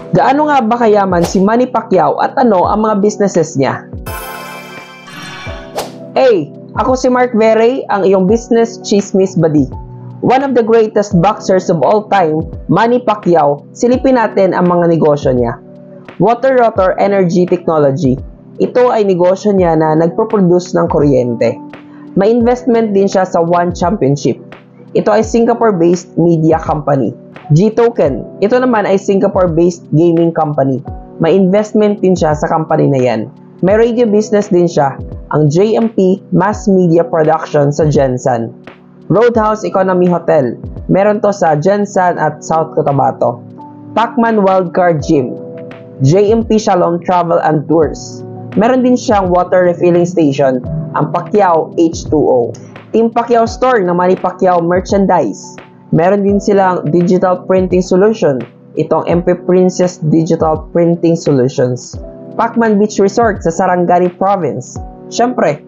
Gaano nga ba kayaman si Manny Pacquiao at ano ang mga businesses niya? Hey, ako si Mark Verey, ang iyong business chismis buddy. One of the greatest boxers of all time, Manny Pacquiao, silipin natin ang mga negosyo niya. Water Rotor Energy Technology. Ito ay negosyo niya na nagpo-produce ng kuryente. May investment din siya sa One Championship. Ito ay Singapore-based media company. G-Token, ito naman ay Singapore-based gaming company. May investment din siya sa company na yan. May radio business din siya, ang JMP Mass Media Production sa Gensan. Roadhouse Economy Hotel, meron to sa Gensan at South Cotabato. Pacman Wildcard Gym, JMP Shalom Travel and Tours. Meron din siyang water refilling station, ang Pacquiao H2O. Team Pacquiao Store ng Manny Pacquiao Merchandise. Meron din silang digital printing solution, itong MP Princess Digital Printing Solutions. Pacman Beach Resort sa Sarangani Province. Siyempre,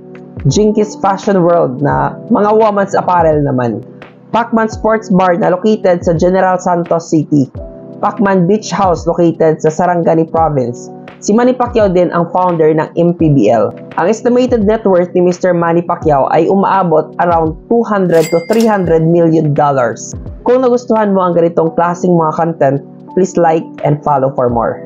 Jinkies Fashion World na mga women's apparel naman. Pacman Sports Bar na located sa General Santos City. Pacman Beach House located sa Sarangani Province. Si Manny Pacquiao din ang founder ng MPBL. Ang estimated net worth ni Mr. Manny Pacquiao ay umaabot around $200 to $300 million. Kung nagustuhan mo ang ganitong klaseng mga content, please like and follow for more.